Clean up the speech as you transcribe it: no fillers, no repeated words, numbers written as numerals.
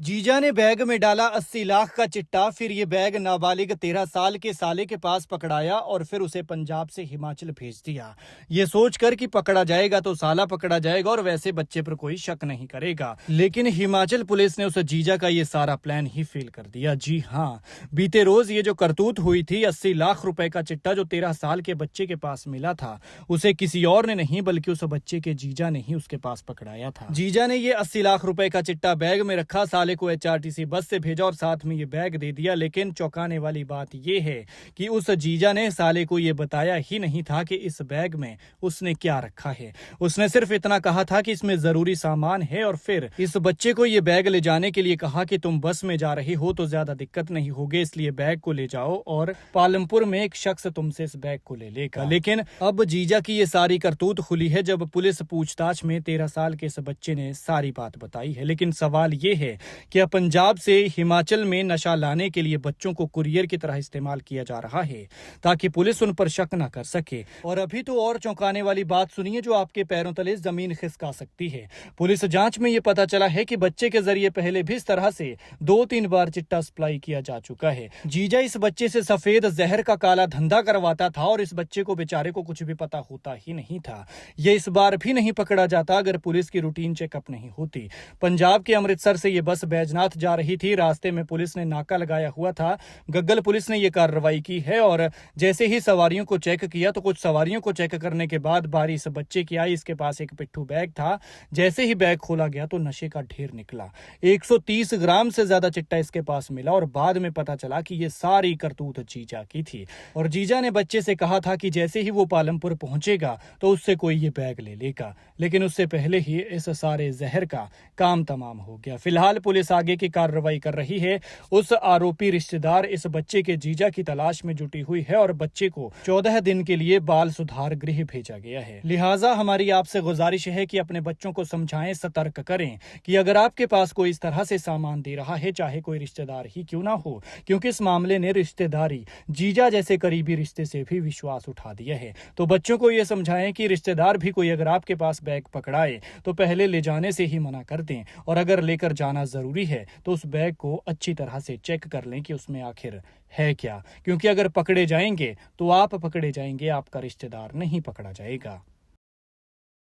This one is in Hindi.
जीजा ने बैग में डाला 80 लाख का चिट्टा। फिर ये बैग नाबालिग 13 साल के साले के पास पकड़ाया और फिर उसे पंजाब से हिमाचल भेज दिया। ये सोचकर कि पकड़ा जाएगा तो साला पकड़ा जाएगा और वैसे बच्चे पर कोई शक नहीं करेगा। लेकिन हिमाचल पुलिस ने उस जीजा का ये सारा प्लान ही फेल कर दिया। जी हाँ, बीते रोज ये जो करतूत हुई थी, 80 लाख रुपए का चिट्टा जो 13 साल के बच्चे के पास मिला था, उसे किसी और ने नहीं बल्कि उस बच्चे के जीजा ने ही उसके पास पकड़ाया था। जीजा ने ये 80 लाख रुपए का चिट्टा बैग में रखा, साले को एचआरटीसी बस से भेजा और साथ में ये बैग दे दिया। लेकिन चौंकाने वाली बात ये है कि उस जीजा ने साले को ये बताया ही नहीं था कि इस बैग में उसने क्या रखा है। उसने सिर्फ इतना कहा था कि इसमें जरूरी सामान है और फिर इस बच्चे को ये बैग ले जाने के लिए कहा कि तुम बस में जा रही हो तो ज्यादा दिक्कत नहीं होगी, इसलिए बैग को ले जाओ और पालमपुर में एक शख्स तुमसे इस बैग को ले लेगा। लेकिन अब जीजा की ये सारी करतूत खुली है जब पुलिस पूछताछ में 13 साल के इस बच्चे ने सारी बात बताई है। लेकिन सवाल ये है कि पंजाब से हिमाचल में नशा लाने के लिए बच्चों को कुरियर की तरह इस्तेमाल किया जा रहा है ताकि पुलिस उन पर शक न कर सके। और अभी तो और चौंकाने वाली बात सुनिए जो आपके पैरों तले जमीन खिसका सकती है। पुलिस जांच में यह पता चला है कि बच्चे के जरिए पहले भी इस तरह से 2-3 बार चिट्टा सप्लाई किया जा चुका है। जीजा इस बच्चे से सफेद जहर का काला धंधा करवाता था और इस बच्चे को बेचारे को कुछ भी पता होता ही नहीं था। यह इस बार भी नहीं पकड़ा जाता अगर पुलिस की रूटीन चेकअप नहीं होती। पंजाब के अमृतसर से यह बस बैजनाथ जा रही थी। रास्ते में पुलिस ने नाका लगाया हुआ था। गग्गल पुलिस ने यह कार्रवाई की है और जैसे ही सवारियों को चेक किया तो कुछ सवारियों को चेक करने के बाद बारी इस बच्चे की आई। इसके पास एक पिट्ठू बैग था। जैसे ही बैग खोला गया तो नशे का ढेर निकला। 130 ग्राम से ज्यादा चिट्टा इसके पास मिला और बाद में पता चला कि यह सारी करतूत जीजा की थी। और जीजा ने बच्चे से कहा था कि जैसे ही वो पालमपुर पहुंचेगा तो उससे कोई ये बैग ले लेगा। लेकिन उससे पहले ही इस सारे जहर का काम तमाम हो गया। फिलहाल पुलिस आगे की कार्रवाई कर रही है। उस आरोपी रिश्तेदार इस बच्चे के जीजा की तलाश में जुटी हुई है और बच्चे को 14 दिन के लिए बाल सुधार गृह भेजा गया है। लिहाजा हमारी आपसे गुजारिश है कि अपने बच्चों को समझाएं, सतर्क करें कि अगर आपके पास कोई इस तरह से सामान दे रहा है, चाहे कोई रिश्तेदार ही क्यों ना हो, क्योंकि इस मामले ने रिश्तेदारी जीजा जैसे करीबी रिश्ते से भी विश्वास उठा दिया है। तो बच्चों को यह समझाएं कि रिश्तेदार भी कोई अगर आपके पास बैग पकड़ाए तो पहले ले जाने से ही मना कर दें और अगर लेकर जाना जरूरी है तो उस बैग को अच्छी तरह से चेक कर लें कि उसमें आखिर है क्या। क्योंकि अगर पकड़े जाएंगे तो आप पकड़े जाएंगे, आपका रिश्तेदार नहीं पकड़ा जाएगा।